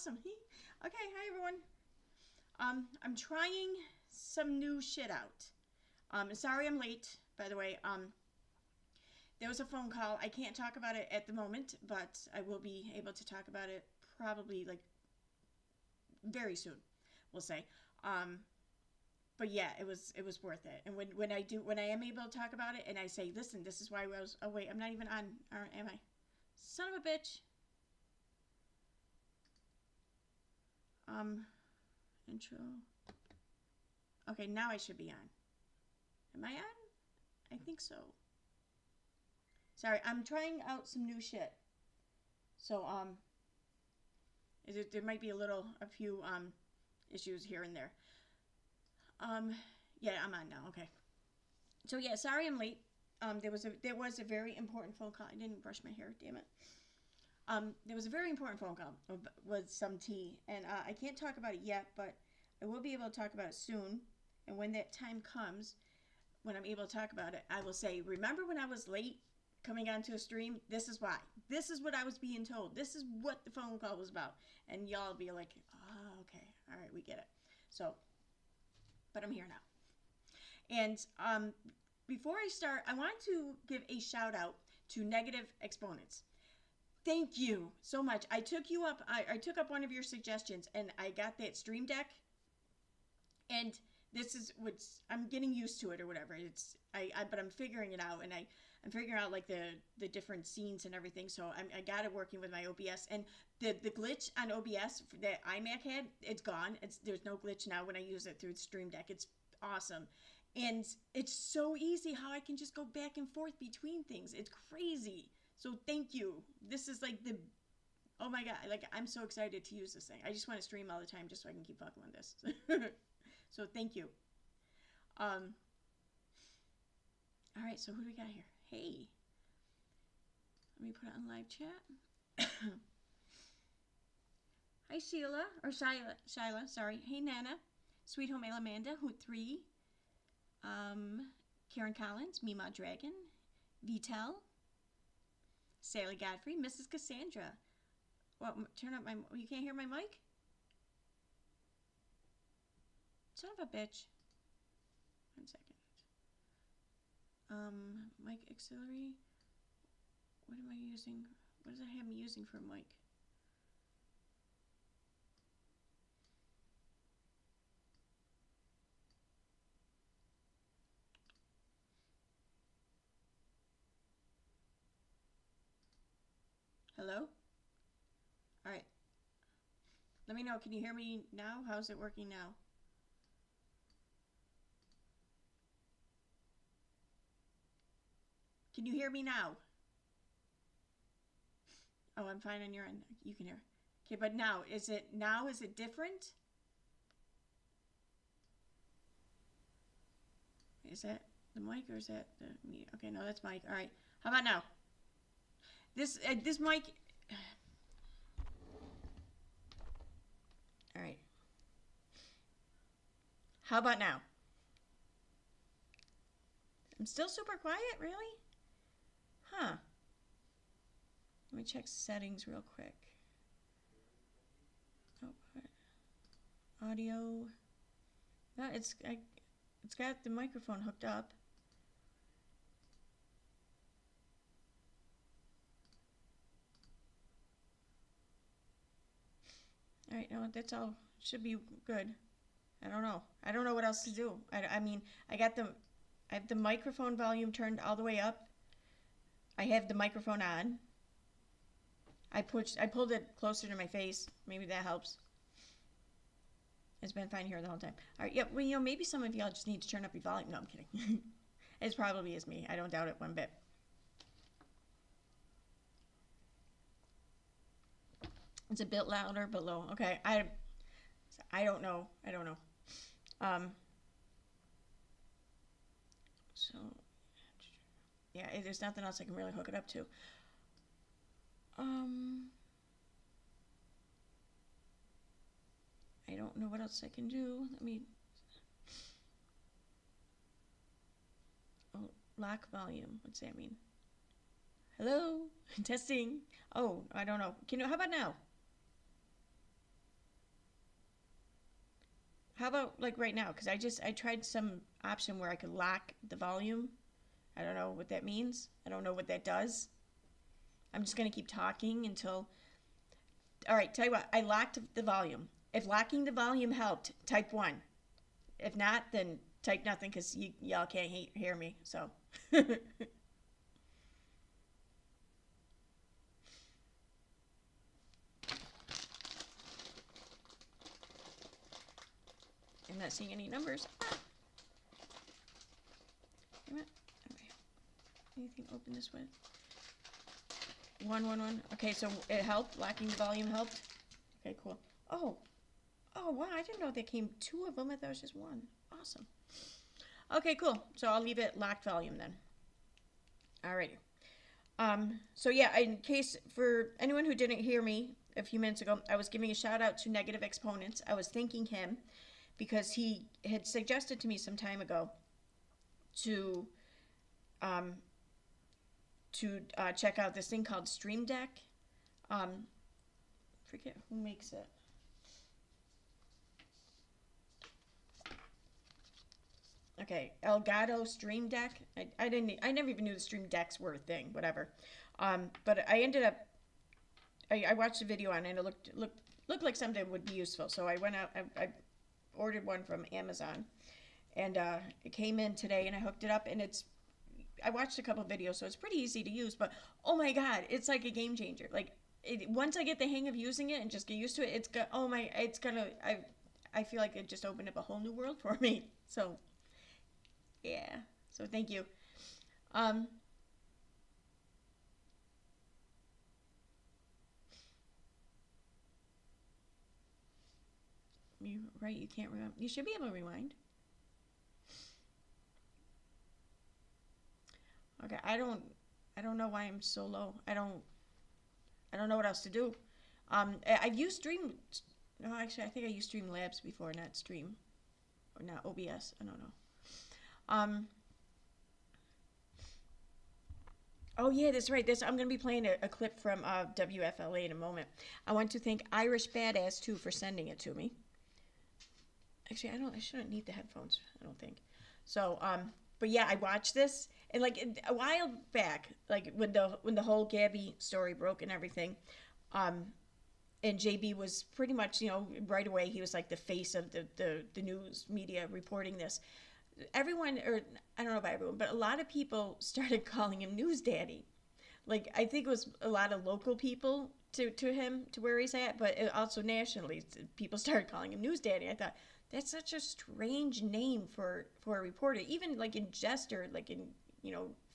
awesome. Okay, hi everyone. I'm trying some new shit out. Sorry I'm late, by the way. There was a phone call. I can't talk about it at the moment, but I will be able to talk about it probably like very soon, we'll say. But yeah, it was worth it. And when I am able to talk about it and I say, listen, this is why I was. Oh wait, I'm not even on. Or am I? Son of a bitch. Intro. Okay, now I should be on. Am I on? I think so. Sorry, I'm trying out some new shit. So there might be a few issues here and there. Yeah, I'm on now. Okay. So yeah, sorry I'm late. There was a very important phone call. I didn't brush my hair. Damn it. There was a very important phone call with some tea, and I can't talk about it yet, but I will be able to talk about it soon. And when that time comes, when I'm able to talk about it, I will say, remember when I was late coming onto a stream? This is why. This is what I was being told. This is what the phone call was about. And y'all be like, oh, okay. All right, we get it. So, but I'm here now. And before I start, I want to give a shout out to negative exponents. Thank you so much. I took you up. I took up one of your suggestions, and I got that stream deck. And this is what's I'm getting used to it or whatever. But I'm figuring it out, and I'm figuring out like the different scenes and everything. So I got it working with my OBS, and the glitch on OBS that iMac had, it's gone. There's no glitch now when I use it through the stream deck. It's awesome. And it's so easy how I can just go back and forth between things. It's crazy. So thank you. This is like oh my God, like I'm so excited to use this thing. I just want to stream all the time just so I can keep fucking with this. So thank you. All right, so who do we got here? Hey. Let me put it on live chat. Hi Sheila, or Shyla, sorry. Hey Nana, Sweet Home Amanda, Hoot 3. Karen Collins, Mima Dragon, Vitel, Sally Godfrey, Mrs. Cassandra. Well, turn up you can't hear my mic? Son of a bitch. 1 second. Mic auxiliary. What am I using? What does it have me using for a mic? Hello? All right. Let me know. Can you hear me now? How's it working now? Can you hear me now? Oh, I'm fine on your end. You can hear. Okay, but now is it different? Is that the mic or is that the me? Okay, no, that's mic. All right. How about now? This mic. All right. How about now? I'm still super quiet, really? Huh. Let me check settings real quick. Output. Audio. No, it's got the microphone hooked up. All right, no, that's all. Should be good. I don't know. I don't know what else to do. I mean, I have the microphone volume turned all the way up. I have the microphone on. I pulled it closer to my face. Maybe that helps. It's been fine here the whole time. All right, yeah, well, maybe some of y'all just need to turn up your volume. No, I'm kidding. It probably is me. I don't doubt it one bit. It's a bit louder, but low. Okay, I don't know. So, yeah, there's nothing else I can really hook it up to. I don't know what else I can do. Let me. Oh, lock volume. What's that mean? Hello? Testing. Oh, I don't know. How about now? How about like right now? Because I tried some option where I could lock the volume. I don't know what that means. I don't know what that does. I'm just gonna keep talking until. All right, tell you what. I locked the volume. If locking the volume helped, type 1. If not, then type nothing because y'all can't hear me. So. I'm not seeing any numbers. Damn it. Okay. Anything open this way? 111. Okay, so it helped. Locking the volume helped. Okay, cool. Oh, wow! I didn't know there came 2 of them. I thought it was just 1. Awesome. Okay, cool. So I'll leave it locked volume then. Alrighty. So yeah, in case for anyone who didn't hear me a few minutes ago, I was giving a shout out to Negative Exponents. I was thanking him because he had suggested to me some time ago to check out this thing called Stream Deck. Forget who makes it. Okay, Elgato Stream Deck. I never even knew the Stream Decks were a thing. Whatever. But I ended up. I watched a video on it and it looked like something would be useful. So I went out. I ordered one from Amazon, and it came in today. And I hooked it up, and I watched a couple videos, so it's pretty easy to use. But oh my god, it's like a game changer. Like once I get the hang of using it and just get used to it, I feel like it just opened up a whole new world for me. So. Yeah. So thank you. You can't remember. You should be able to rewind. Okay, I don't know why I'm so low. I don't know what else to do. I've used Stream. No, actually, I think I used Streamlabs before, not Stream, or not OBS. I don't know. Oh yeah, that's right. I'm gonna be playing a clip from WFLA in a moment. I want to thank Irish Badass too for sending it to me. Actually, I shouldn't need the headphones. I don't think. So, but yeah, I watched this and like a while back, like when the whole Gabby story broke and everything, and JB was pretty much right away he was like the face of the news media reporting this. Everyone, or I don't know about everyone, but a lot of people started calling him News Daddy. Like I think it was a lot of local people to him to where he's at, but also nationally, people started calling him News Daddy. I thought that's such a strange name for a reporter, even like in jest or like in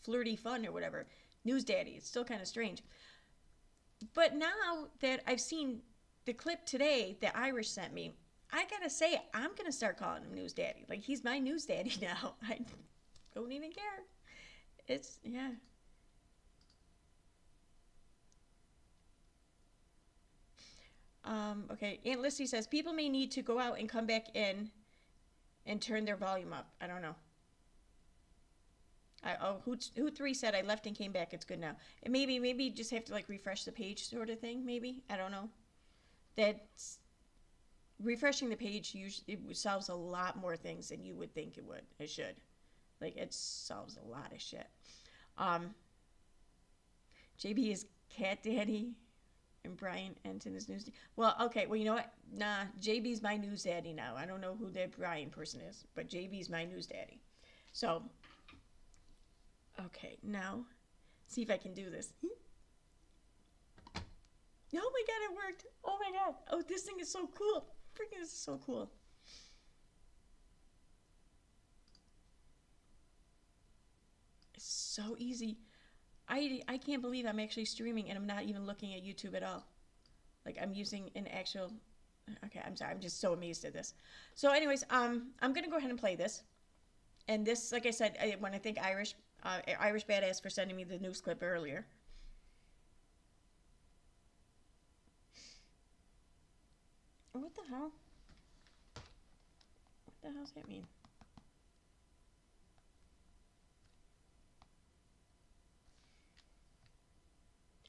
flirty fun or whatever. News Daddy, it's still kind of strange. But now that I've seen the clip today that Irish sent me, I gotta say, I'm gonna start calling him News Daddy. Like he's my News Daddy now. I don't even care. It's yeah. Okay, Aunt Lissy says people may need to go out and come back in and turn their volume up. I don't know. Who 3 said I left and came back. It's good now. And maybe you just have to like refresh the page sort of thing. Maybe I don't know. That's refreshing the page usually it solves a lot more things than you would think it would. It should. Like it solves a lot of shit. JB is Cat Daddy and Brian Enton is News Daddy. Well, okay, well you know what? Nah, JB's my News Daddy now. I don't know who that Brian person is, but JB's my News Daddy. So okay, now see if I can do this. Oh my god, it worked. Oh my god. Oh, this thing is so cool. Freaking this is so cool. It's so easy. I can't believe I'm actually streaming and I'm not even looking at YouTube at all. Like I'm using an actual okay, I'm sorry. I'm just so amazed at this. So anyways, I'm going to go ahead and play this. And this, like I said, I want to thank Irish Badass for sending me the news clip earlier. What the hell? What the hell does that mean?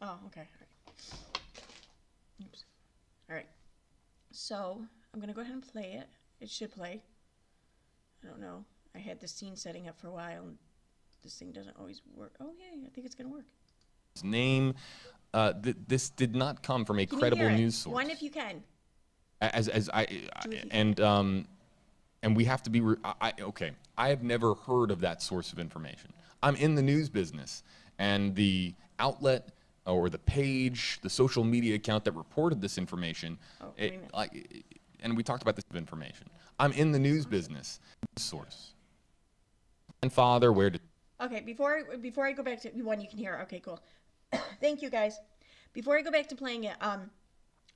Oh, okay. All right. Oops. All right. So I'm gonna go ahead and play it, It should play. I don't know. I had the scene setting up for a while, and this thing doesn't always work. Oh, yeah, I think it's going to work. Name. This did not come from a Can credible you hear it? news source. One if you can. And we have to be. Okay, I have never heard of that source of information. I'm in the news business, and the outlet or the page, the social media account that reported this information, and we talked about this information. I'm in the news business. Source. And father, where did? Okay, before I go back to one you can hear. Okay, cool. Thank you, guys. Before I go back to playing it, I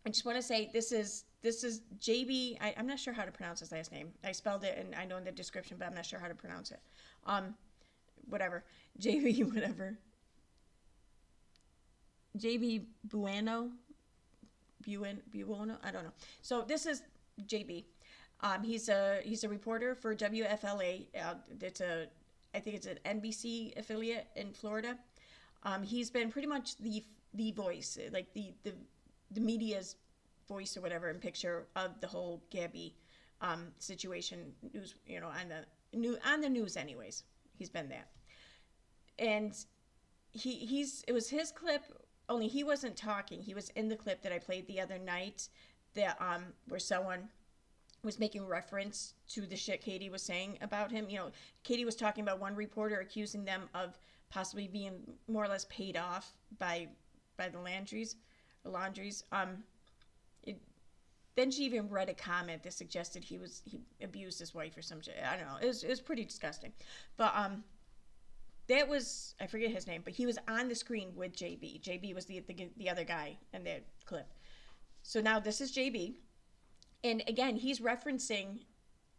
just want to say this is JB. I'm not sure how to pronounce his last name. I spelled it, and I know in the description, but I'm not sure how to pronounce it. Whatever. JB, whatever. JB Biunno. Biunno. I don't know. So this is JB. He's a reporter for WFLA. I think it's an NBC affiliate in Florida. He's been pretty much the voice, like the media's voice or whatever in picture of the whole Gabby situation news, on the news anyways. He's been that. And it was his clip, only he wasn't talking. He was in the clip that I played the other night that where someone was making reference to the shit Katie was saying about him. Katie was talking about one reporter accusing them of possibly being more or less paid off by the laundries. Then she even read a comment that suggested he abused his wife or some shit. I don't know. It was pretty disgusting. But that was, I forget his name, but he was on the screen with JB. JB was the other guy in that clip. So now this is JB. And again, he's referencing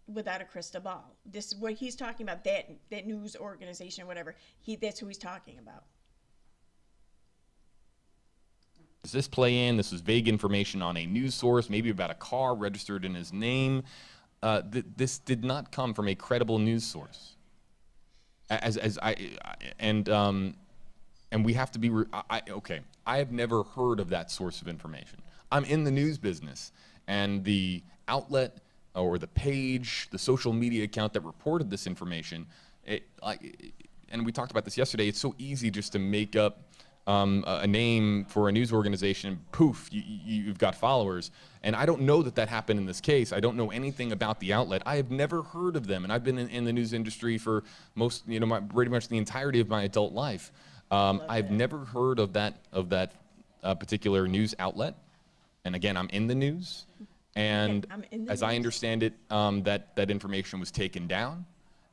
Without a Crystal Ball. This is what he's talking about, that news organization or whatever. That's who he's talking about. Does this play in? This was vague information on a news source, maybe about a car registered in his name. This did not come from a credible news source. And we have to be. Okay, I have never heard of that source of information. I'm in the news business, and the outlet or the page, the social media account that reported this information, and we talked about this yesterday. It's so easy just to make up a name for a news organization. Poof, you've got followers. And I don't know that happened in this case. I don't know anything about the outlet. I have never heard of them, and I've been in the news industry for pretty much the entirety of my adult life. I've never heard of that particular news outlet. And again, I'm in the news, and as I understand it, that information was taken down.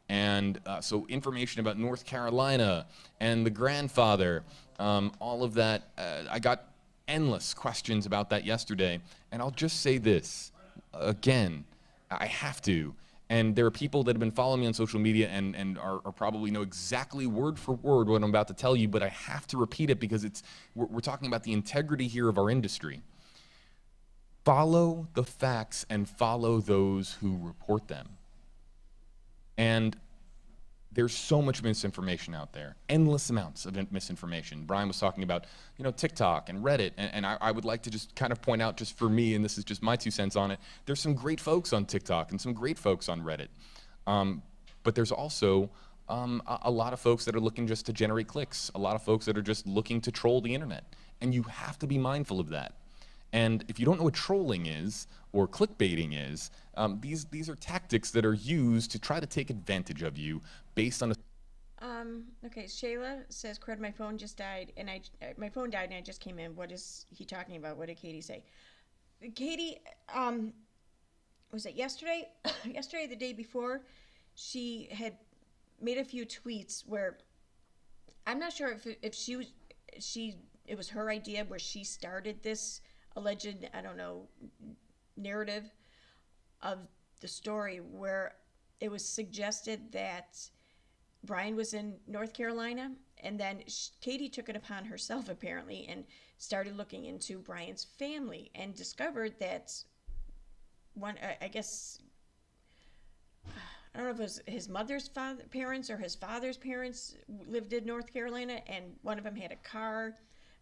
And so information about North Carolina and the grandfather, all of that, I got endless questions about that yesterday. And I'll just say this, again, I have to. And there are people that have been following me on social media and are probably know exactly word for word what I'm about to tell you, but I have to repeat it because we're talking about the integrity here of our industry. Follow the facts and follow those who report them. And there's so much misinformation out there, endless amounts of misinformation. Brian was talking about, TikTok and Reddit, and I would like to just kind of point out, just for me, and this is just my 2 cents on it, there's some great folks on TikTok and some great folks on Reddit. But there's also a lot of folks that are looking just to generate clicks, a lot of folks that are just looking to troll the internet, and you have to be mindful of that. And if you don't know what trolling is, or clickbaiting is, these are tactics that are used to try to take advantage of you based on a... Okay, Shayla says, Cred, my phone just died, and my phone died and I just came in. What is he talking about? What did Katie say? Katie, was it yesterday? Yesterday, the day before, she had made a few tweets where I'm not sure if it was her idea where she started this alleged, I don't know, narrative of the story where it was suggested that Brian was in North Carolina, and then Katie took it upon herself apparently and started looking into Brian's family and discovered that I don't know if it was his mother's parents or his father's parents lived in North Carolina, and one of them had a car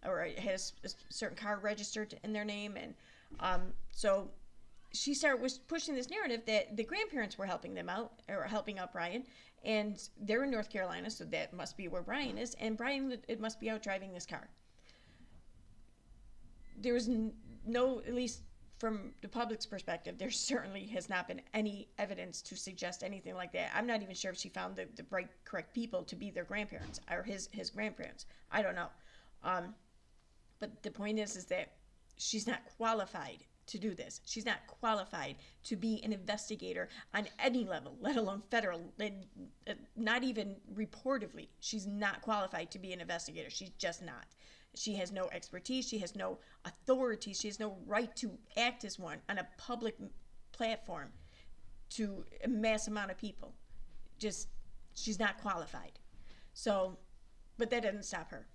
or had a certain car registered in their name. And so she was pushing this narrative that the grandparents were helping them out, or helping out Brian, and they're in North Carolina, so that must be where Brian is, and Brian, it must be out driving this car. There was no, at least from the public's perspective, there certainly has not been any evidence to suggest anything like that. I'm not even sure if she found the right, correct people to be their grandparents, or his grandparents. I don't know. But the point is that she's not qualified to do this. She's not qualified to be an investigator on any level, let alone federal, not even reportedly. She's not qualified to be an investigator. She's just not. She has no expertise. She has no authority. She has no right to act as one on a public platform to a mass amount of people. Just, she's not qualified. So, but that doesn't stop her.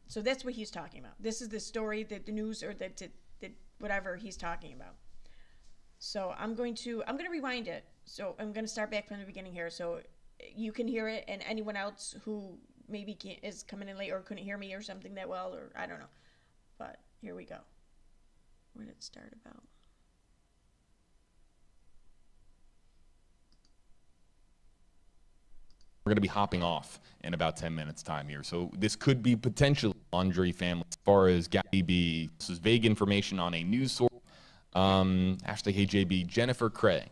So that's what he's talking about. This is the story that the news, or that whatever he's talking about. So I'm going to rewind it. So I'm going to start back from the beginning here, so you can hear it, and anyone else who maybe is coming in late or couldn't hear me or something that well, or I don't know. But here we go. Where did it start about? We're going to be hopping off in about 10 minutes time here. So this could be potentially laundry family as far as Gabby B. This is vague information on a news source. #HeyJB, Jennifer Cray.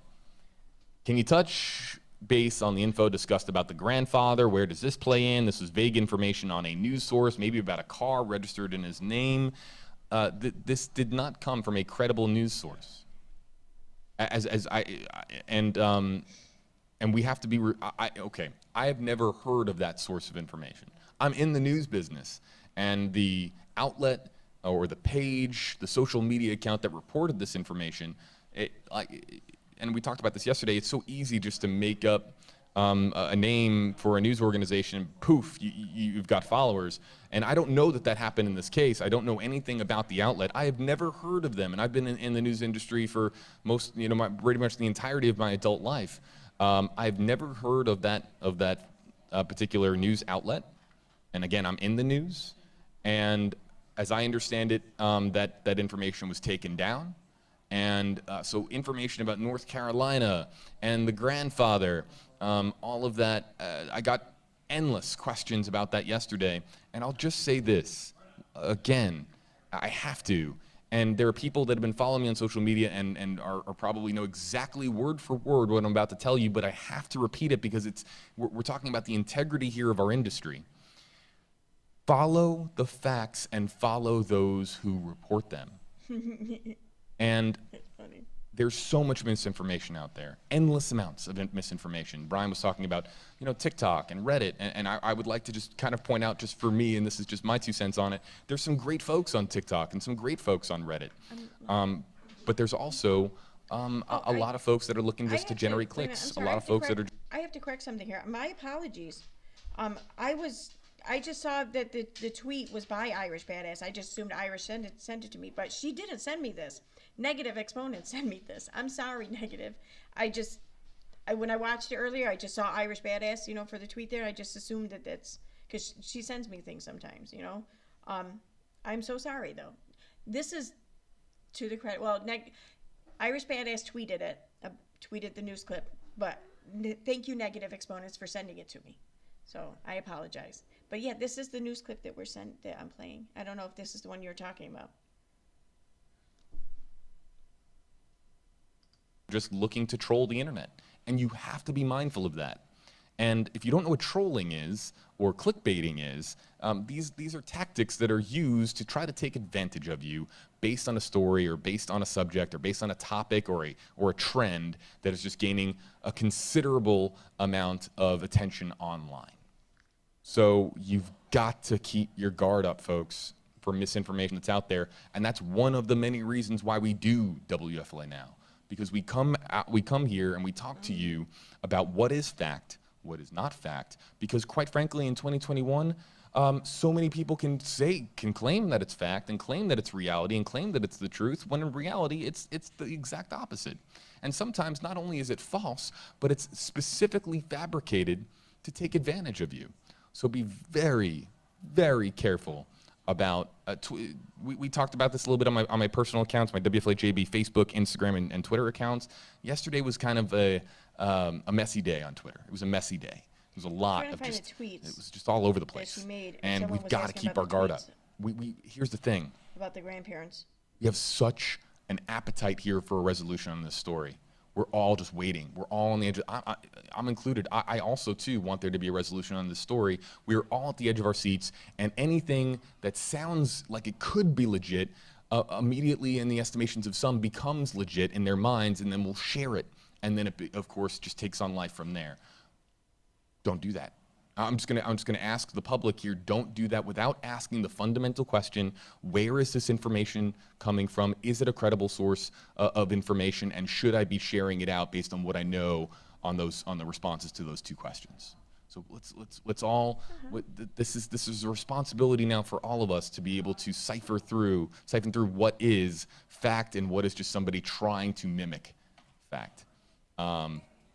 Can you touch base on the info discussed about the grandfather? Where does this play in? This is vague information on a news source, maybe about a car registered in his name. This did not come from a credible news source. And we have to be, okay, I have never heard of that source of information. I'm in the news business, and the outlet or the page, the social media account that reported this information, and we talked about this yesterday, it's so easy just to make up a name for a news organization, poof, you've got followers. And I don't know that happened in this case. I don't know anything about the outlet. I have never heard of them, and I've been in the news industry for pretty much the entirety of my adult life. I've never heard of that particular news outlet. And again, I'm in the news, and as I understand it, that information was taken down. And so information about North Carolina and the grandfather, all of that, I got endless questions about that yesterday. And I'll just say this, again, I have to. And there are people that have been following me on social media and are probably know exactly word for word what I'm about to tell you, but I have to repeat it because we're talking about the integrity here of our industry. Follow the facts and follow those who report them. And there's so much misinformation out there, endless amounts of misinformation. Brian was talking about, TikTok and Reddit, and I would like to just kind of point out, just for me, and this is just my 2 cents on it, there's some great folks on TikTok and some great folks on Reddit. But there's also a lot of folks that are looking just to generate clicks. A lot of folks that are... I have to correct something here. My apologies. I just saw that the tweet was by Irish Badass. I just assumed Irish sent it to me, but she didn't send me this. Negative Exponent sent me this. I'm sorry, Negative. When I watched it earlier, I just saw Irish Badass, for the tweet there. I just assumed that that's because she sends me things sometimes, I'm so sorry though. This is to the credit. Well, Irish Badass tweeted it, tweeted the news clip, but thank you, Negative Exponents, for sending it to me. So I apologize. But yeah, this is the news clip that I'm playing. I don't know if this is the one you're talking about. Just looking to troll the internet, and you have to be mindful of that. And if you don't know what trolling is or clickbaiting is, these are tactics that are used to try to take advantage of you based on a story or based on a subject or based on a topic or a trend that is just gaining a considerable amount of attention online. So you've got to keep your guard up, folks, for misinformation that's out there, and that's one of the many reasons why we do WFLA Now. Because we come here and we talk to you about what is fact, what is not fact. Because quite frankly, in 2021, so many people can claim that it's fact and claim that it's reality and claim that it's the truth, when in reality, it's the exact opposite. And sometimes not only is it false, but it's specifically fabricated to take advantage of you. So be very, very careful about we talked about this a little bit on my personal accounts, my WFLA'S Facebook, Instagram, and Twitter accounts. Yesterday was kind of a messy day on Twitter. It was a messy day. It was a lot of just, it was just all over the place. That she made, and we've got to keep our guard up. Here's the thing. About the grandparents. We have such an appetite here for a resolution on this story. We're all just waiting. We're all on the edge. I'm included. I also, too, want there to be a resolution on this story. We're all at the edge of our seats, and anything that sounds like it could be legit immediately, in the estimations of some, becomes legit in their minds, and then we'll share it. And then it, of course, just takes on life from there. Don't do that. I'm just gonna ask the public here, don't do that without asking the fundamental question, where is this information coming from? Is it a credible source of information, and should I be sharing it out based on what I know on the responses to those two questions? So let's all, this is a responsibility now for all of us to be able to siphon through what is fact and what is just somebody trying to mimic fact.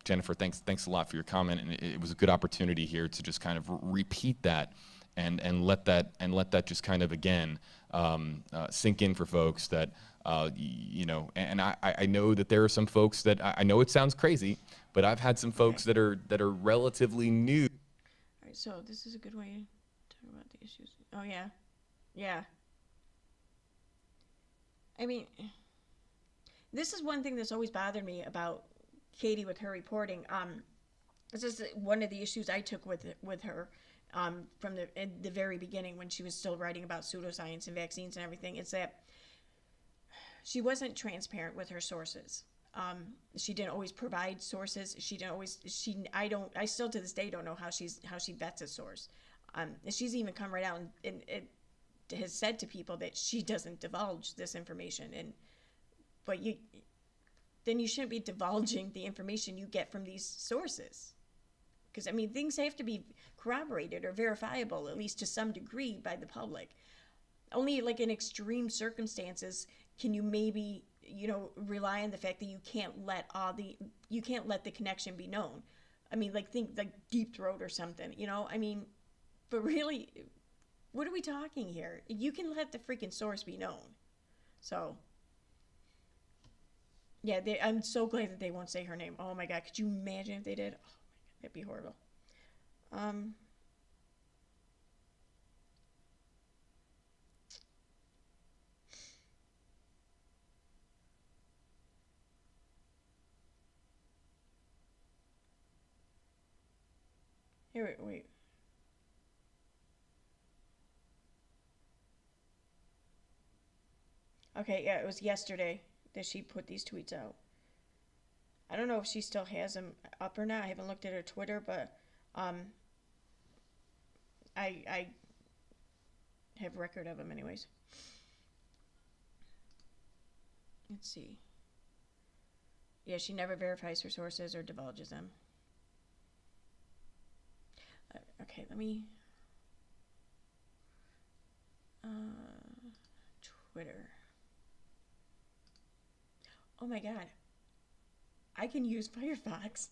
Jennifer, thanks a lot for your comment, and it was a good opportunity here to just kind of repeat that and let that just kind of again sink in for folks that you know. And I know that there are some folks that I know it sounds crazy, but I've had some folks that are relatively new. All right, so this is a good way to talk about the issues. Oh yeah, yeah. I mean, this is one thing that's always bothered me about Katie with her reporting. This is one of the issues I took with her from the very beginning when she was still writing about pseudoscience and vaccines and everything. It's that she wasn't transparent with her sources. She didn't always provide sources. She didn't always. I still to this day don't know how she vets a source. She's even come right out and it has said to people that she doesn't divulge this information. But then you shouldn't be divulging the information you get from these sources. Because, I mean, things have to be corroborated or verifiable, at least to some degree, by the public. Only, like, in extreme circumstances can you maybe, you know, rely on the fact that you can't let the connection be known. I mean, like, think, like, Deep Throat or something, you know? I mean, but really, what are we talking here? You can let the freaking source be known. So... yeah, I'm so glad that they won't say her name. Oh my God, could you imagine if they did? Oh my God, that'd be horrible. Here, wait. Okay, yeah, it was yesterday that she put these tweets out. I don't know if she still has them up or not. I haven't looked at her Twitter, but I have record of them anyways. Let's see. Yeah, she never verifies her sources or divulges them. Okay, let me... Twitter. Oh my God. I can use Firefox.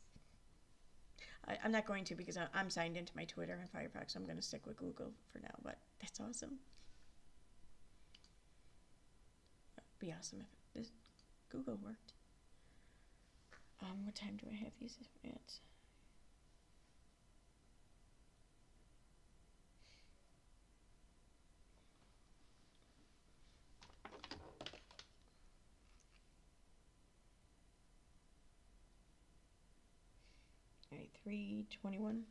I'm not going to because I'm signed into my Twitter and Firefox, so I'm going to stick with Google for now, but that's awesome. It'd be awesome if this Google worked. What time do I have these at? All right, 3:21.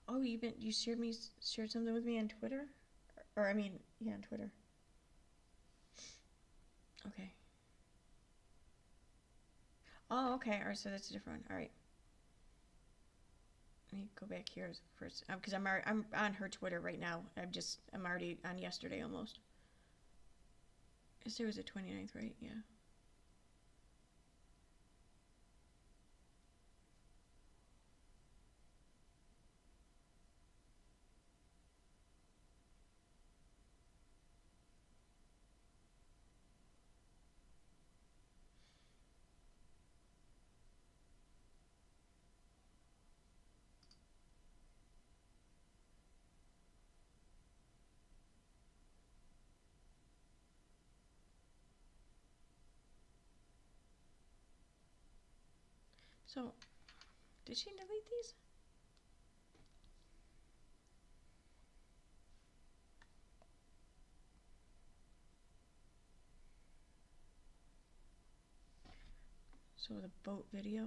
Oh, you shared something with me on Twitter, or I mean, yeah, on Twitter. Okay. Oh, okay. All right, so that's a different one. All right. Let me go back here first, because I'm on her Twitter right now. I'm already on yesterday almost. Yesterday was the 29th, right? Yeah. So, did she delete these? So the boat video.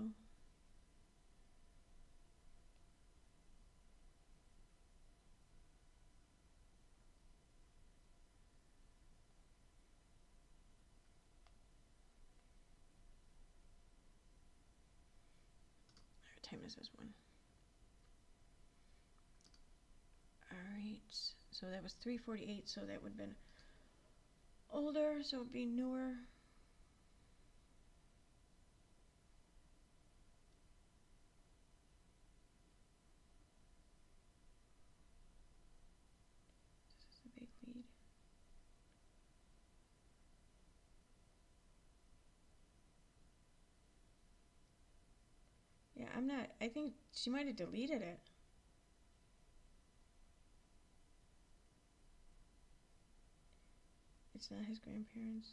What time is this one? Alright, so that was 3:48, so that would have been older, so it would be newer. This is the big lead. Yeah, I'm not, I think she might have deleted it. It's not his grandparents.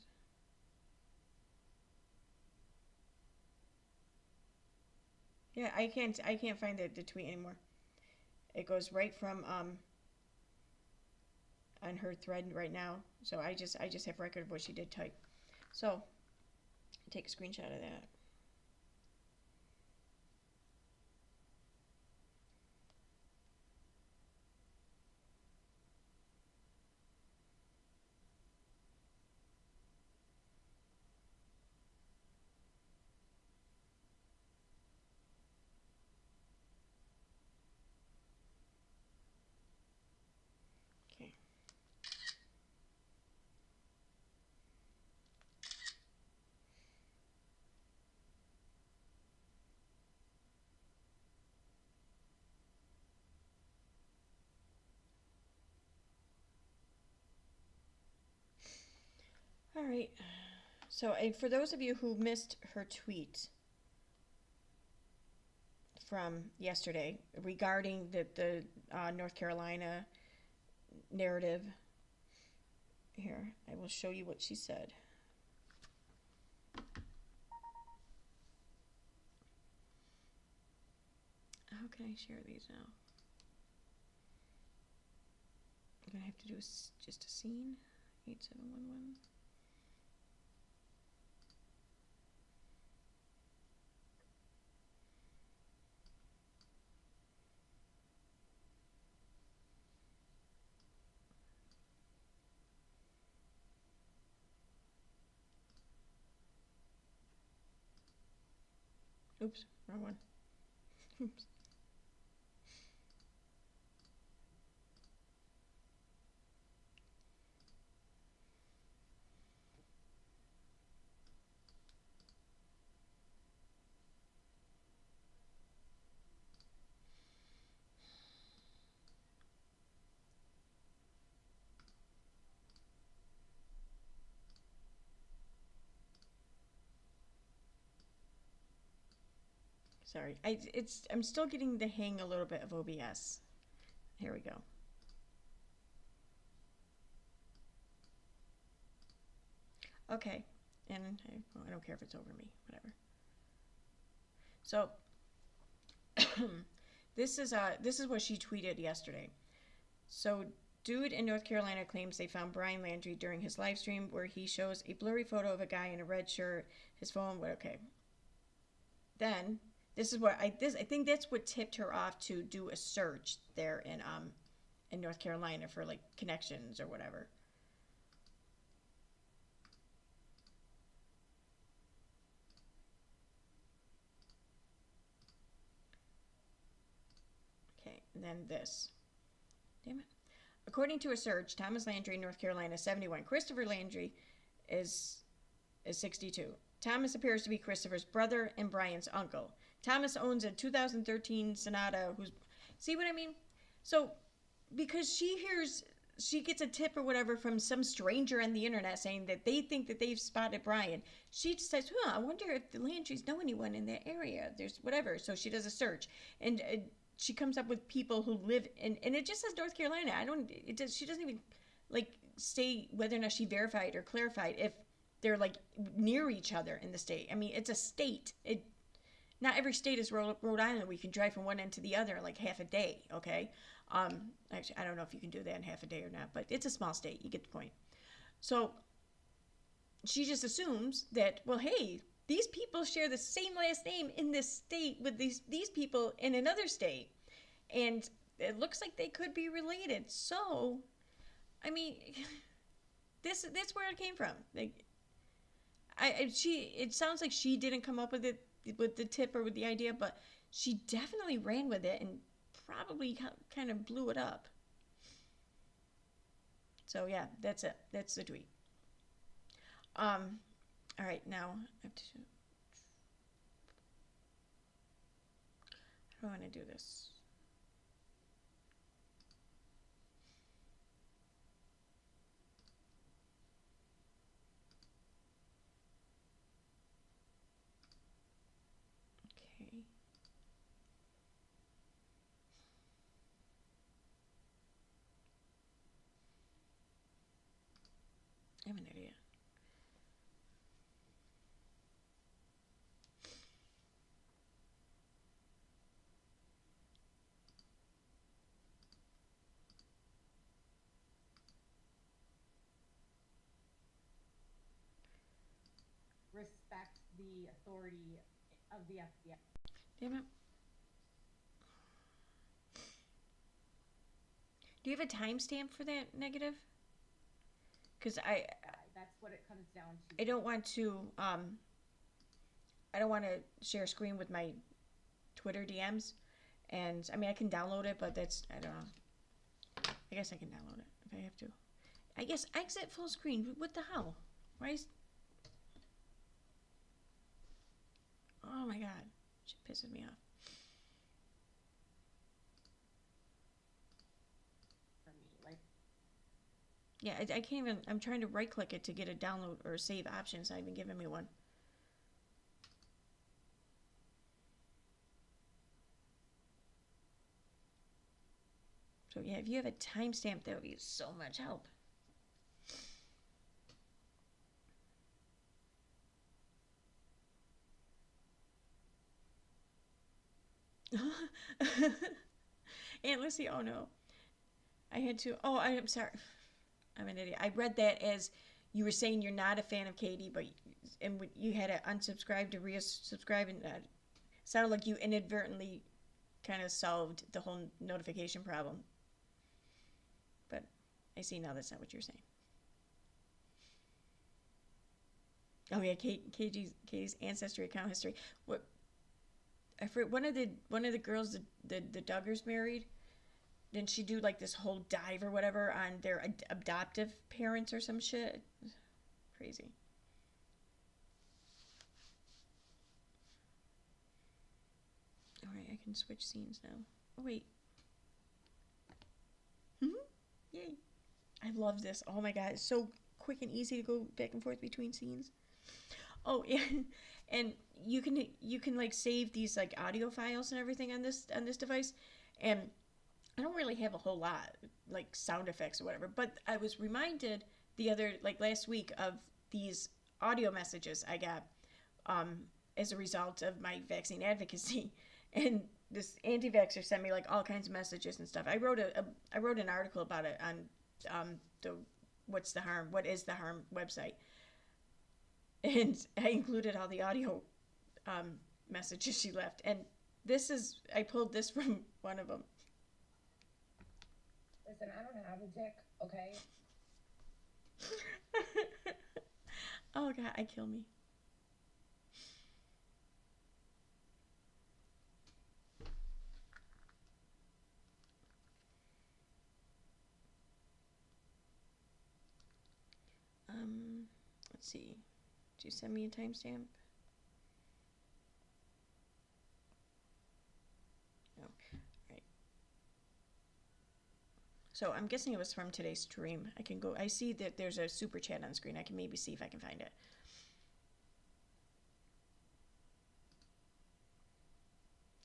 Yeah, I can't find the tweet anymore. It goes right from on her thread right now. So I just have record of what she did type. So take a screenshot of that. Okay. All right. So for those of you who missed her tweet from yesterday regarding the North Carolina narrative, here, I will show you what she said. How can I share these now? I'm going to have to do just a scene. 8711. Oops, wrong one. Oops. Sorry, I'm still getting the hang a little bit of OBS. Here we go. Okay, and I don't care if it's over me, whatever. So this is what she tweeted yesterday. So dude in North Carolina claims they found Brian Landry during his live stream where he shows a blurry photo of a guy in a red shirt, his phone. Okay. Then this is what I think that's what tipped her off to do a search there in North Carolina for like connections or whatever. Okay, and then this. Damn it. According to a search, Thomas Landry, North Carolina, 71. Christopher Landry is 62. Thomas appears to be Christopher's brother and Brian's uncle. Thomas owns a 2013 Sonata. See what I mean? So, because she gets a tip or whatever from some stranger on the internet saying that they think that they've spotted Brian, she decides, I wonder if the Landrys know anyone in that area. There's whatever. So she does a search. And she comes up with people who live in, and it just says North Carolina. She doesn't even like say whether or not she verified or clarified if they're like near each other in the state. I mean, it's a state. not every state is Rhode Island. We can drive from one end to the other in like half a day, okay? Actually, I don't know if you can do that in half a day or not, but it's a small state. You get the point. So she just assumes that, well, hey, these people share the same last name in this state with these people in another state, and it looks like they could be related. So, I mean, that's where it came from. Like, it sounds like she didn't come up with it, with the tip or with the idea, but she definitely ran with it and probably kind of blew it up. So yeah, that's it. That's the tweet. All right, now I have to. How do I want to do this? Okay. I'm an idiot. Respect the authority of the FBI. Damn it. Do you have a timestamp for that negative? Because That's what it comes down I to. don't want to share a screen with my Twitter DMs, and I mean I can download it, but that's, I don't know. I guess I can download it if I have to. I guess exit full screen. What the hell? Why is? Oh my god, shit pisses me off. For me, like, Yeah, I can't even. I'm trying to right click it to get a download or save option. It's not even giving me one. So yeah, if you have a timestamp, that would be so much help. Aunt Lucy, oh no. I had to. Oh, I'm sorry. I'm an idiot. I read that as you were saying you're not a fan of Katie, but you had to unsubscribe to resubscribe, and sounded like you inadvertently kind of solved the whole notification problem. But I see now that's not what you're saying. Oh yeah, Katie's ancestry account history. What? I forget, one of the girls the Duggars married. Didn't she do like this whole dive or whatever on their adoptive parents or some shit? Crazy. All right, I can switch scenes now. Oh wait. Yay! I love this. Oh my god, it's so quick and easy to go back and forth between scenes. Oh yeah, and you can like save these like audio files and everything on this device, and I don't really have a whole lot like sound effects or whatever, but I was reminded the other like last week of these audio messages I got um, as a result of my vaccine advocacy, and this anti-vaxxer sent me like all kinds of messages and stuff. I wrote an article about it on the what is the harm website, and I included all the audio messages she left, and I pulled this from one of them. listen, I don't have a dick, okay? Oh god, I kill me. Let's see. Did you send me a timestamp? No. Right. So I'm guessing it was from today's stream. I can go. I see that there's a super chat on screen. I can maybe see if I can find it.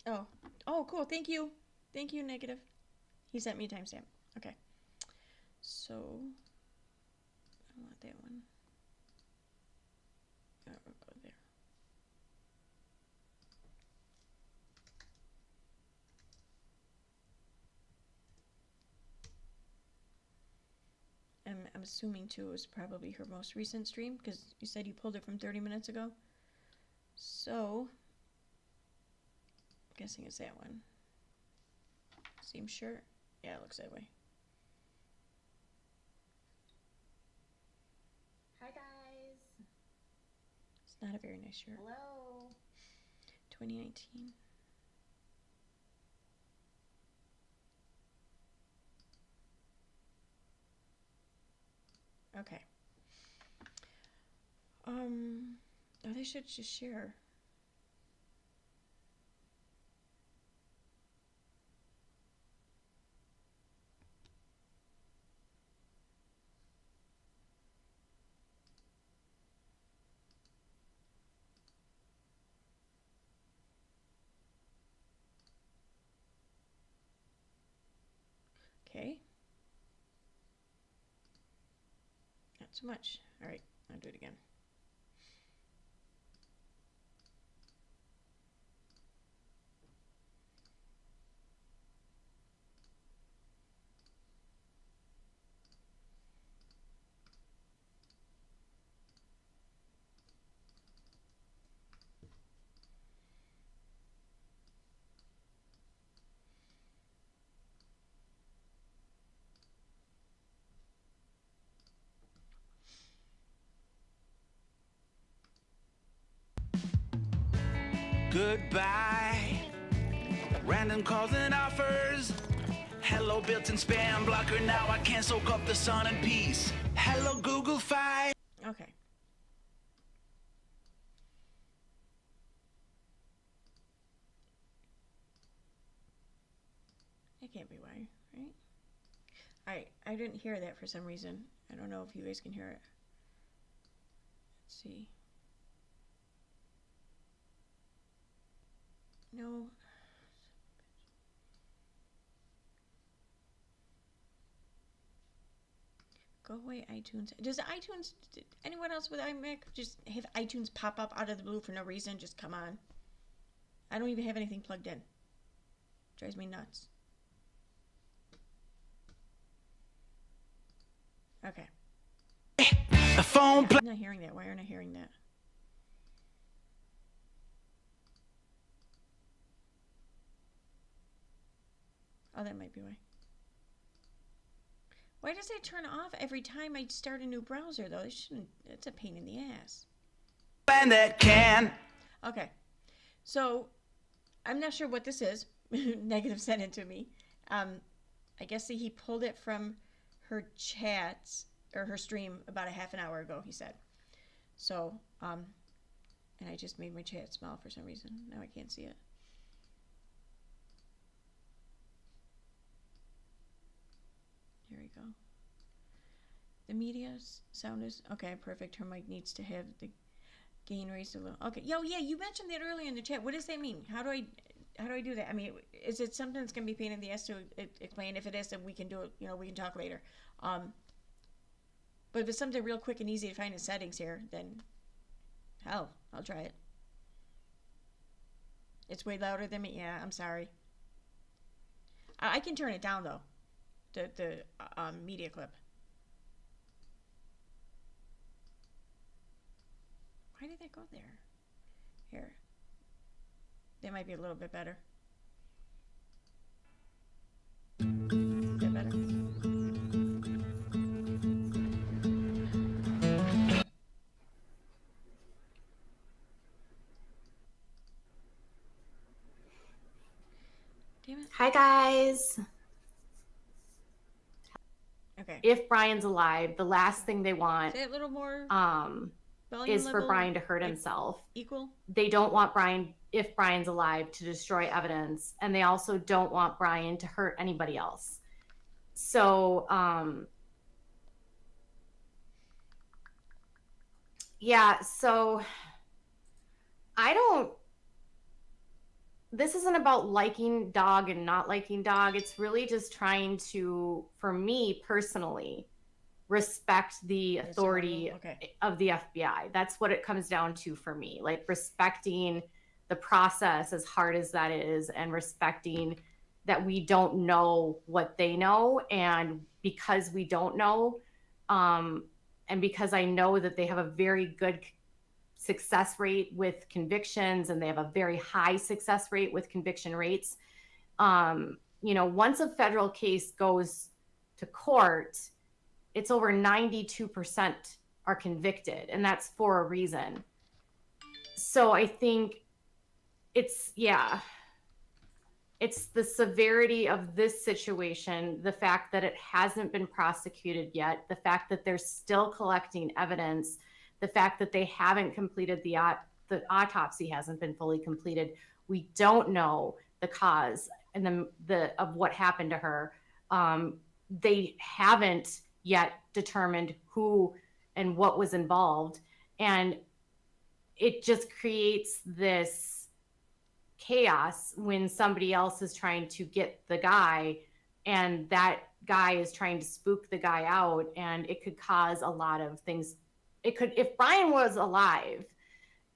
Oh. Oh, cool. Thank you. Thank you, Negative. He sent me a timestamp. Okay. So I don't want that one. Oh, we'll go there. I'm assuming too is probably her most recent stream, because you said you pulled it from 30 minutes ago. So, I'm guessing it's that one. Same shirt? Yeah, it looks that way. Hi guys. It's not a very nice shirt. Hello. 2019. Okay. Oh, they should just share. Okay. Not so much. All right, I'll do it again. Goodbye. Random calls and offers. Hello, built-in spam blocker. Now I can't soak up the sun in peace. Hello, Google Fi. Okay. That can't be why, right? I didn't hear that for some reason. I don't know if you guys can hear it. Let's see. No. Go away, iTunes. Does iTunes, anyone else with iMac just have iTunes pop up out of the blue for no reason? Just come on. I don't even have anything plugged in. Drives me nuts. Okay. The phone I'm not hearing that. Why aren't I hearing that? Oh, that might be why. Why does it turn off every time I start a new browser, though? It shouldn't. It's a pain in the ass. plan that can. Okay. So, I'm not sure what this is. Negative sent it to me. I guess he pulled it from her chats, or her stream, about a half an hour ago, he said. So, and I just made my chat small for some reason. Now I can't see it. Here we go. The media sound is okay. Perfect. Her mic needs to have the gain raised a little. Okay. Yo, yeah, you mentioned that earlier in the chat. What does that mean? How do I do that? I mean, is it something that's gonna be pain in the ass to explain? If it is, then we can do it. You know, we can talk later. But if it's something real quick and easy to find in settings here, then hell, I'll try it. It's way louder than me. Yeah, I'm sorry. I can turn it down though. The media clip. Why did that go there? Here. That might be a little bit better. Is that better? Damn it. Hi guys. Okay. If Brian's alive, the last thing they want Say it a little more is for Brian to hurt himself. Equal? They don't want Brian, if Brian's alive, to destroy evidence, and they also don't want Brian to hurt anybody else. So yeah, so this isn't about liking dog and not liking dog. It's really just trying to, for me personally, respect the authority of the FBI. That's what it comes down to for me. Like respecting the process, as hard as that is, and respecting that we don't know what they know. And because we don't know, And because I know that they have a very good success rate with convictions and they have a very high success rate with conviction rates, once a federal case goes to court, it's over 92% are convicted, and that's for a reason. So I think it's the severity of this situation, the fact that it hasn't been prosecuted yet, the fact that they're still collecting evidence, the fact that they haven't completed the autopsy hasn't been fully completed. We don't know the cause and of what happened to her. They haven't yet determined who and what was involved, and it just creates this chaos when somebody else is trying to get the guy and that guy is trying to spook the guy out, and it could cause a lot of things. It could, if Brian was alive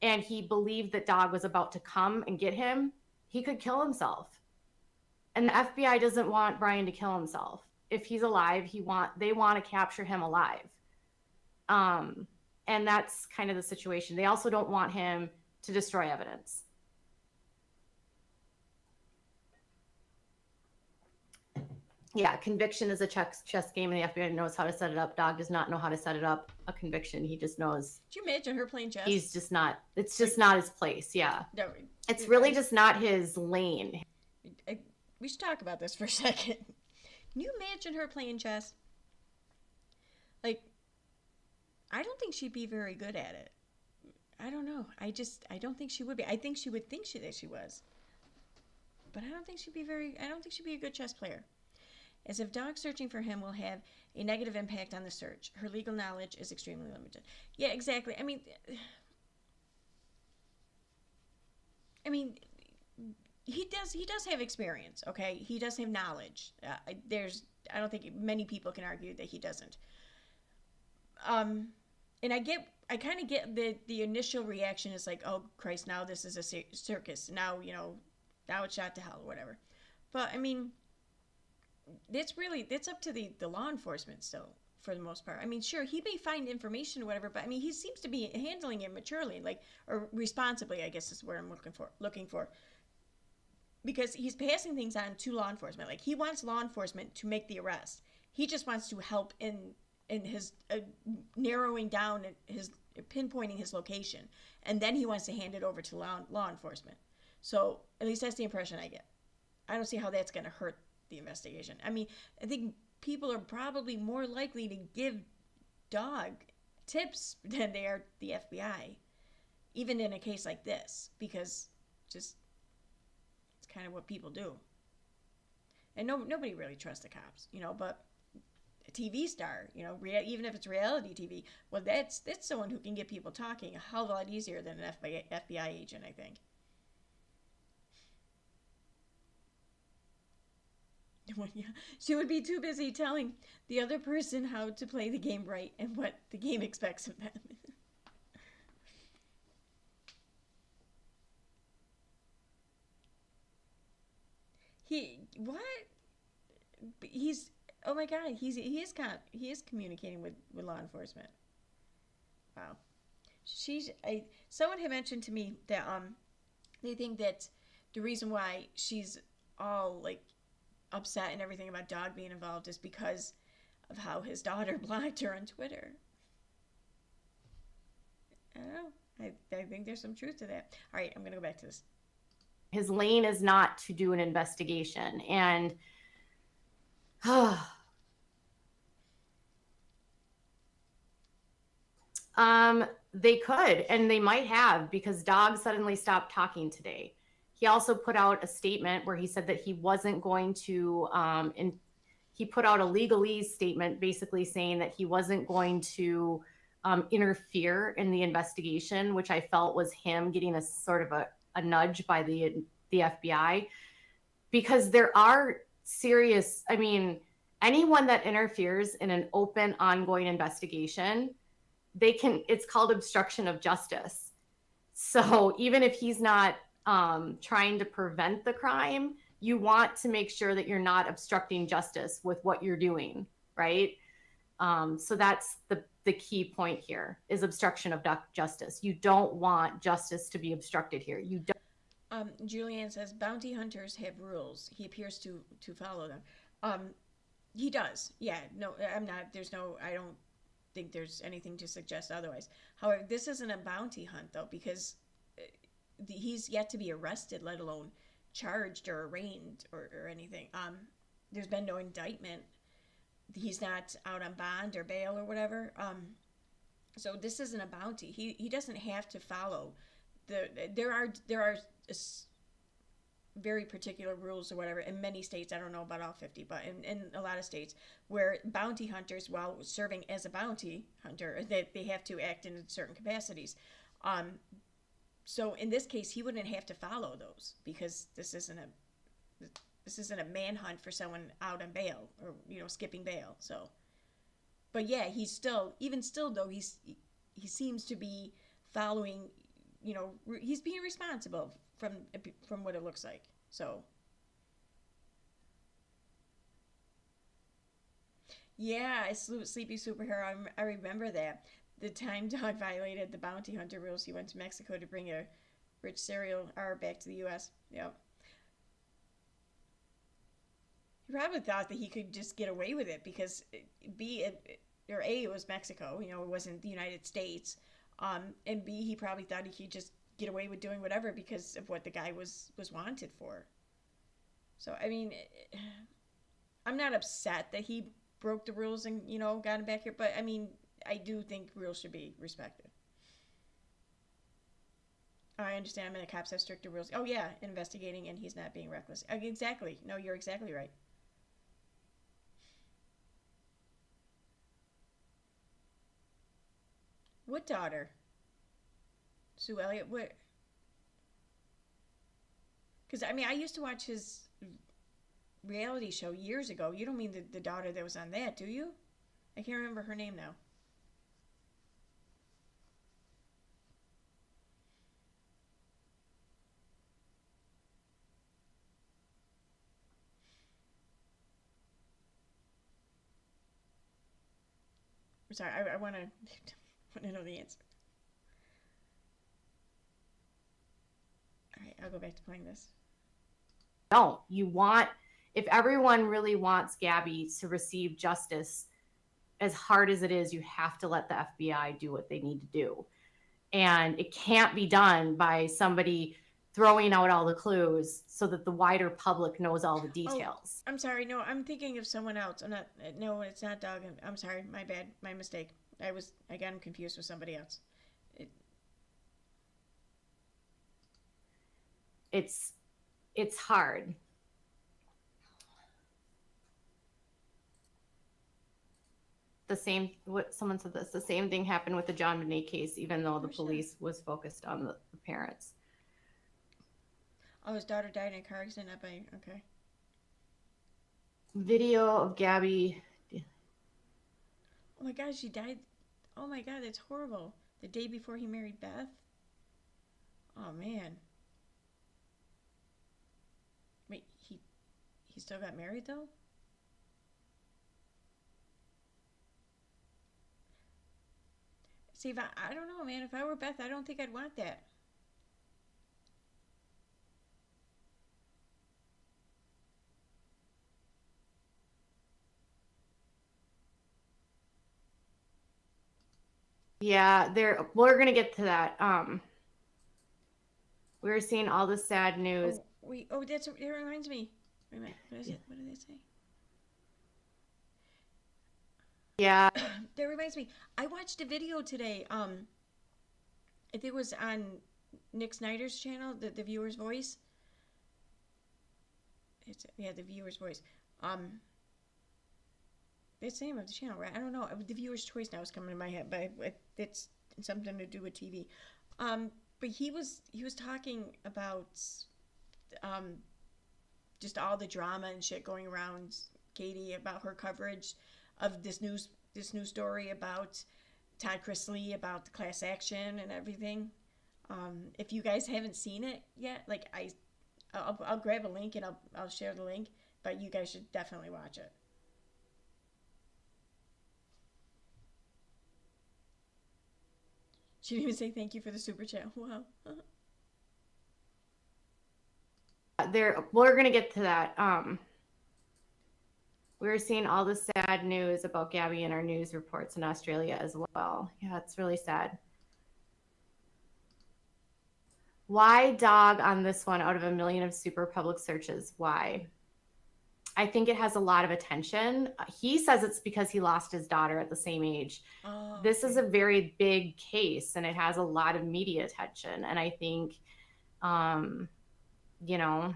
and he believed that dog was about to come and get him, he could kill himself. And the FBI doesn't want Brian to kill himself. If he's alive, they want to capture him alive. And that's kind of the situation. They also don't want him to destroy evidence. Yeah, conviction is a chess game, and the FBI knows how to set it up. Dog does not know how to set it up. A conviction, he just knows. Do you imagine her playing chess? He's just not. It's just not his place. Yeah, no, it's really just not his lane. We should talk about this for a second. Can you imagine her playing chess? Like, I don't think she'd be very good at it. I don't know. I don't think she would be. I think she would think that she was. But I don't think she'd be a good chess player. As if dog searching for him will have a negative impact on the search. Her legal knowledge is extremely limited. Yeah, exactly. I mean, he does have experience, okay? He does have knowledge. I don't think many people can argue that he doesn't. And I kind of get the initial reaction is like, oh Christ, now this is a circus. Now it's shot to hell or whatever. But I mean, it's up to the law enforcement still, for the most part. I mean, sure, he may find information or whatever, but I mean, he seems to be handling it maturely, or responsibly, I guess is where I'm looking for. Because he's passing things on to law enforcement. Like, he wants law enforcement to make the arrest. He just wants to help in his narrowing down his pinpointing his location, and then he wants to hand it over to law enforcement. So at least that's the impression I get. I don't see how that's going to hurt the investigation. I mean, I think people are probably more likely to give dog tips than they are the FBI, even in a case like this, because just it's kind of what people do. And nobody really trusts the cops, but a TV star, even if it's reality TV, well, that's someone who can get people talking a hell of a lot easier than an FBI agent, I think. Well, yeah, she would be too busy telling the other person how to play the game right and what the game expects of them. Oh my God, he is communicating with law enforcement. Wow. Someone had mentioned to me that they think that the reason why she's all like upset and everything about dog being involved is because of how his daughter blocked her on Twitter. I don't know. I think there's some truth to that. All right, I'm going to go back to this. His lane is not to do an investigation, and they could, and they might have, because dog suddenly stopped talking today. He also put out a statement where he said that he wasn't going to, he put out a legalese statement basically saying that he wasn't going to interfere in the investigation, which I felt was him getting a sort of a nudge by the FBI, because there are serious, I mean, anyone that interferes in an open, ongoing investigation, it's called obstruction of justice. So even if he's not trying to prevent the crime, you want to make sure that you're not obstructing justice with what you're doing, right? So that's the key point here is obstruction of justice. You don't want justice to be obstructed here. You don't. Julianne says bounty hunters have rules. He appears to follow them. He does. Yeah. No, I'm not. There's no. I don't think there's anything to suggest otherwise. However, this isn't a bounty hunt though, because he's yet to be arrested, let alone charged or arraigned or anything. There's been no indictment. He's not out on bond or bail or whatever. So this isn't a bounty. He doesn't have to follow there are very particular rules or whatever in many states. I don't know about all 50, but in a lot of states where bounty hunters, while serving as a bounty hunter, they have to act in certain capacities. So in this case, he wouldn't have to follow those because this isn't a manhunt for someone out on bail or skipping bail. So, but yeah, he's still though he seems to be following. He's being responsible from what it looks like. So, yeah, Sleepy Superhero. I remember that. The time Dog violated the bounty hunter rules. He went to Mexico to bring a rich serial R back to the U.S. Yep. He probably thought that he could just get away with it because it was Mexico. It wasn't the United States. And B, he probably thought he could just get away with doing whatever because of what the guy was wanted for. So, I mean, I'm not upset that he broke the rules and, got him back here. But, I mean, I do think rules should be respected. I understand. The cops have stricter rules. Oh, yeah, investigating and he's not being reckless. Exactly. No, you're exactly right. What daughter? Sue Elliott? What? Because, I used to watch his reality show years ago. You don't mean the daughter that was on that, do you? I can't remember her name now. I'm sorry, I want to know the answer. All right, I'll go back to playing this. Don't. If everyone really wants Gabby to receive justice, as hard as it is, you have to let the FBI do what they need to do. And it can't be done by somebody throwing out all the clues so that the wider public knows all the details. I'm sorry. No, I'm thinking of someone else. No, it's not Doug. I'm sorry. My bad. My mistake. I got him confused with somebody else. It's hard. Someone said this, the same thing happened with the John Bonet case, even though the police was focused on the parents. Oh, his daughter died in a car accident. Okay. Video of Gabby. Oh my God, she died. Oh my God, that's horrible. The day before he married Beth. Oh man. Wait, he still got married though? See, I don't know, man. If I were Beth, I don't think I'd want that. Yeah, we're gonna get to that. We're seeing all the sad news. It reminds me. Wait a minute. What is it? What did they say? Yeah. That reminds me. I watched a video today. I think it was on Nick Snyder's channel, the Viewer's Voice. The Viewer's Voice. That's the name of the channel, right? I don't know. The Viewer's Choice now is coming in my head, but it's something to do with TV. But he was talking about just all the drama and shit going around Katie about her coverage of this news story about Todd Chrisley, about the class action and everything. If you guys haven't seen it yet, I'll grab a link and I'll share the link, but you guys should definitely watch it. She didn't even say thank you for the super chat. Wow. We're gonna get to that. We're seeing all the sad news about Gabby in our news reports in Australia as well. Yeah, it's really sad. Why dog on this one out of a million of super public searches? Why? I think it has a lot of attention. He says it's because he lost his daughter at the same age. Oh, this is a very big case and it has a lot of media attention. And I think, you know,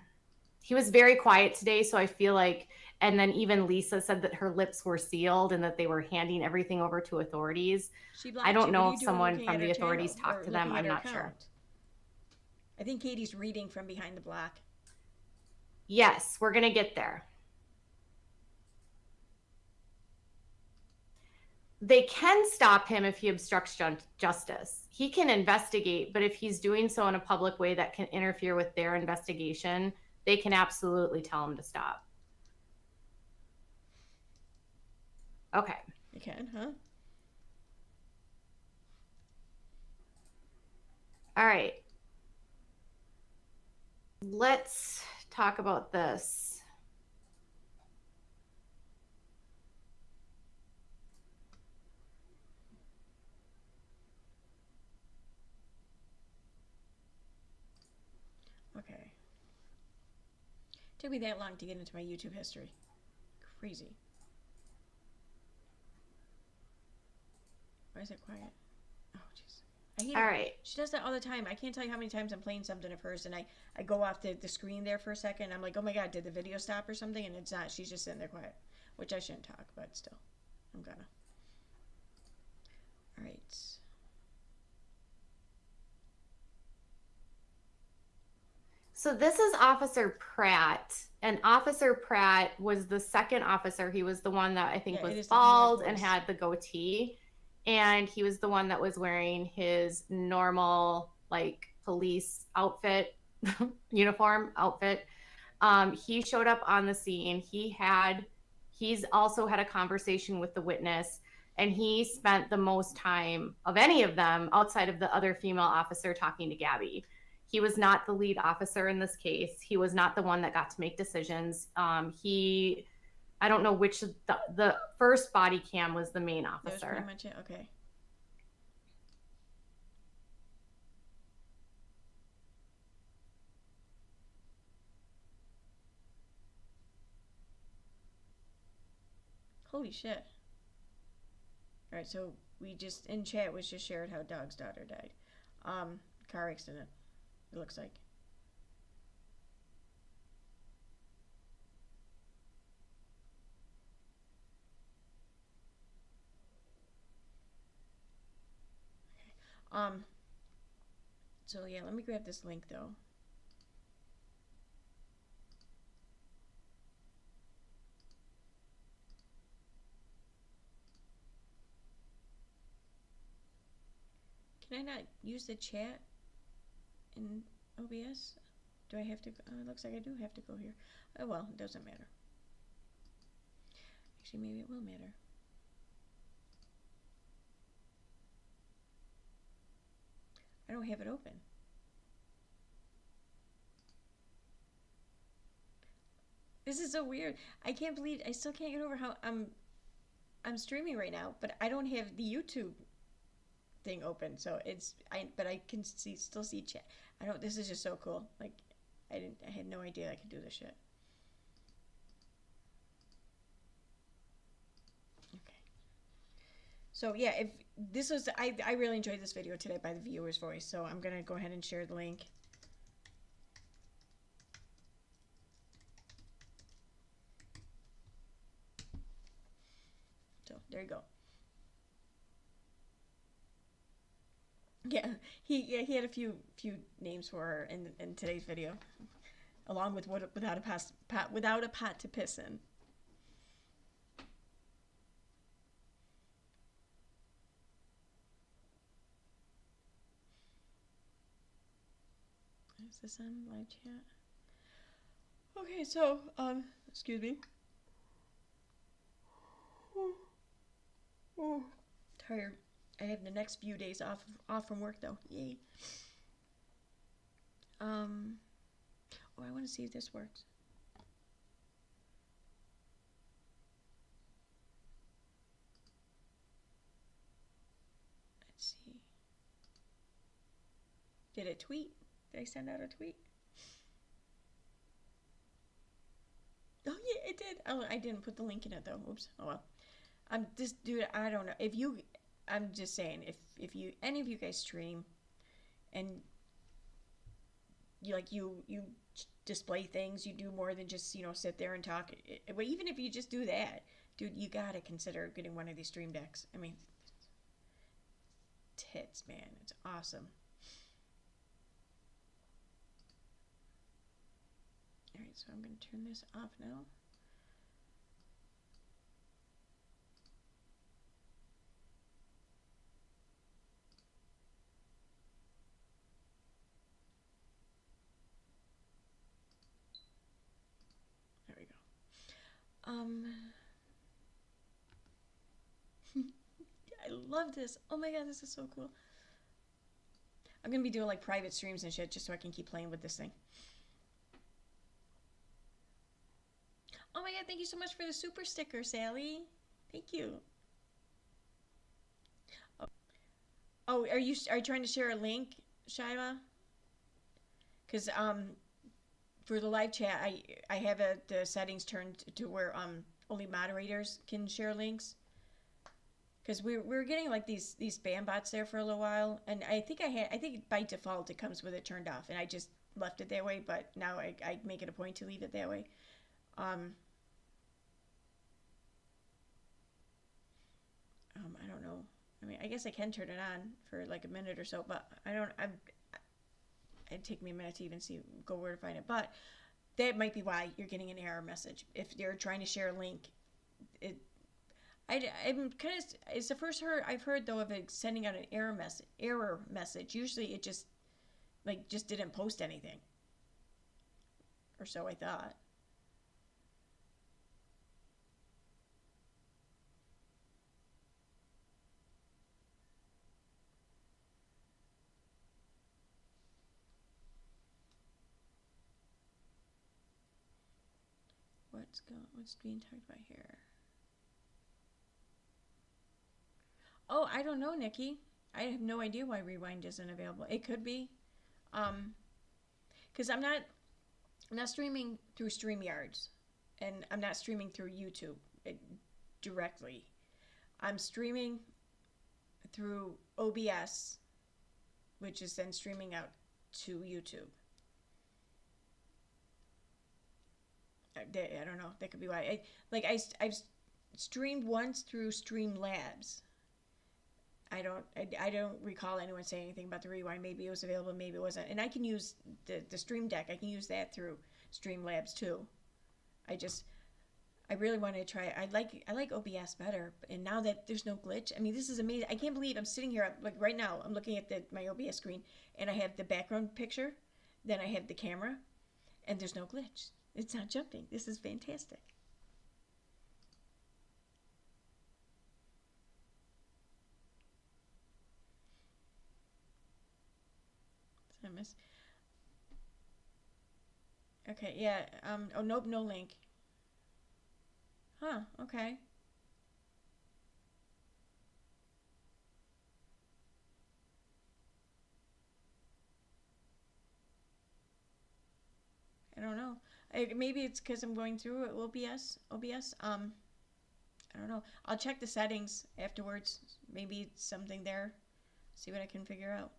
he was very quiet today. So I feel like, and then even Lisa said that her lips were sealed and that they were handing everything over to authorities. I don't know if someone from the authorities talked to them. I'm not sure. I think Katie's reading from behind the black. Yes, we're going to get there. They can stop him if he obstructs justice. He can investigate, but if he's doing so in a public way that can interfere with their investigation, they can absolutely tell him to stop. Okay. You can, huh? All right. Let's talk about this. Okay. Took me that long to get into my YouTube history. Crazy. Why is it quiet? Oh, jeez. I hate it. All right. She does that all the time. I can't tell you how many times I'm playing something of hers and I go off the screen there for a second. I'm like, oh my God, did the video stop or something? And it's not. She's just sitting there quiet. Which I shouldn't talk, but still. I'm gonna. All right. So this is Officer Pratt. And Officer Pratt was the second officer. He was the one that I think was bald and had the goatee. And he was the one that was wearing his normal, like, police outfit, uniform outfit. He showed up on the scene. He's also had a conversation with the witness. And he spent the most time of any of them outside of the other female officer talking to Gabby. He was not the lead officer in this case. He was not the one that got to make decisions. I don't know which, the first body cam was the main officer. That was pretty much it, okay. Holy shit. Alright, so we just, in chat, was just shared how Dog's daughter died. Car accident, it looks like. So yeah, let me grab this link though. Can I not use the chat in OBS? Do I have to? It looks like I do have to go here. Oh well, it doesn't matter. Actually, maybe it will matter. I don't have it open. This is so weird. I can't believe I still can't get over how I'm streaming right now, but I don't have the YouTube thing open. So but I can still see chat. This is just so cool. Like I had no idea I could do this shit. So yeah, if this was, I really enjoyed this video today by the viewer's voice, so I'm gonna go ahead and share the link. So there you go. Yeah, he had a few names for her in today's video, along with without a pot to piss in. Is this on live chat? Okay, so, excuse me. Oh, tired. I have the next few days off from work though. Yay. Oh, I want to see if this works. Let's see. Did it tweet? Did I send out a tweet? Oh yeah, it did. Oh, I didn't put the link in it though. Oops. Oh well. Dude, I don't know. I'm just saying, if you any of you guys stream, and you display things, you do more than just sit there and talk. But even if you just do that, dude, you gotta consider getting one of these stream decks. I mean, tits, man, it's awesome. All right, so I'm gonna turn this off now. There we go. I love this. Oh my god, this is so cool. I'm gonna be doing like private streams and shit just so I can keep playing with this thing. Oh my god, thank you so much for the super sticker, Sally. Thank you. Oh, are you trying to share a link, Shyla? Because for the live chat, I have the settings turned to where only moderators can share links. Because we're getting like these spam bots there for a little while, and I think by default it comes with it turned off, and I just left it that way. But now I make it a point to leave it that way. I don't know. I mean, I guess I can turn it on for like a minute or so, but it'd take me a minute to even go where to find it. But that might be why you're getting an error message. If you're trying to share a link, I'm kind of, it's the first I've heard though of it sending out an error message. Usually it just didn't post anything. Or so I thought. What's being talked about here? Oh, I don't know, Nikki. I have no idea why Rewind isn't available. It could be. Because I'm not streaming through StreamYards, and I'm not streaming through YouTube directly. I'm streaming through OBS, which is then streaming out to YouTube. I don't know. That could be why. I've streamed once through Streamlabs. I don't recall anyone saying anything about the Rewind. Maybe it was available, maybe it wasn't. And I can use the Stream Deck. I can use that through Streamlabs too. I really want to try. I like OBS better. And now that there's no glitch, I mean, this is amazing. I can't believe I'm sitting here like right now. I'm looking at my OBS screen, and I have the background picture, then I have the camera, and there's no glitch. It's not jumping. This is fantastic. I miss. Okay, yeah. Oh, nope, no link. Huh, okay. I don't know. Maybe it's because I'm going through OBS. I don't know. I'll check the settings afterwards. Maybe it's something there. See what I can figure out.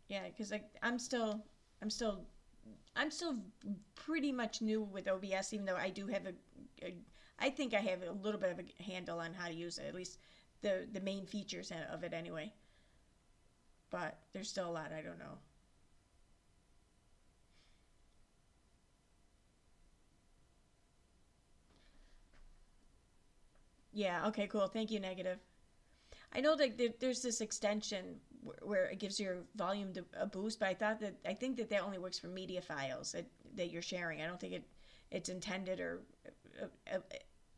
Yeah, because I'm still pretty much new with OBS, even though I do have I think I have a little bit of a handle on how to use it, at least the main features of it anyway. But there's still a lot I don't know. Yeah, okay, cool. Thank you, Negative. I know that there's this extension where it gives your volume a boost, but I think that only works for media files that you're sharing. I don't think it's intended, or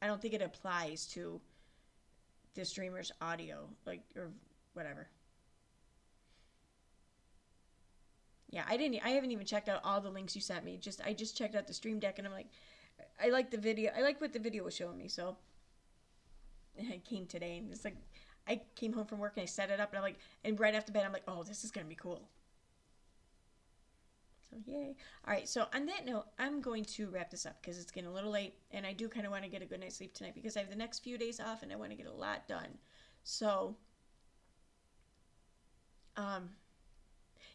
I don't think it applies to the streamer's audio, or whatever. Yeah, I haven't even checked out all the links you sent me. I just checked out the Stream Deck, and I'm like, I like the video. I like what the video was showing me. So I came today, and it's like, I came home from work and I set it up, and I'm like, and right after bed, I'm like, oh, this is gonna be cool. So yay! All right. So on that note, I'm going to wrap this up because it's getting a little late, and I do kind of want to get a good night's sleep tonight because I have the next few days off, and I want to get a lot done. So,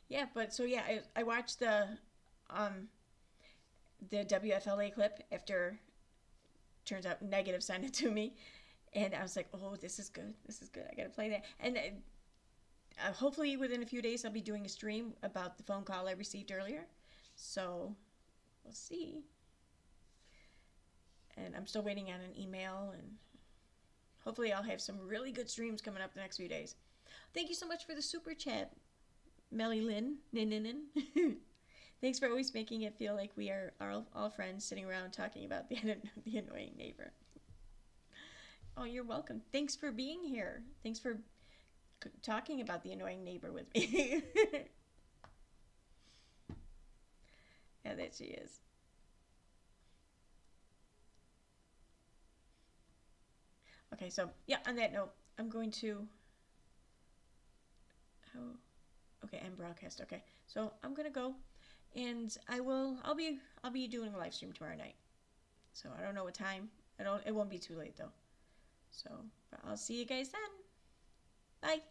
yeah. But so yeah, I watched the WFLA clip after. Turns out Negative sent it to me, and I was like, oh, this is good. This is good. I gotta play that. And hopefully within a few days I'll be doing a stream about the phone call I received earlier. So we'll see. And I'm still waiting on an email, and hopefully I'll have some really good streams coming up the next few days. Thank you so much for the super chat, Melly Lynn. Thanks for always making it feel like we are all friends sitting around talking about the annoying neighbor. Oh, you're welcome. Thanks for being here. Thanks for talking about the annoying neighbor with me. Yeah, that she is. Okay, so yeah, on that note, I'm going to. Oh, okay, end broadcast. Okay, so I'm gonna go, and I'll be doing a live stream tomorrow night. So I don't know what time. It won't be too late though. So, but I'll see you guys then. Bye.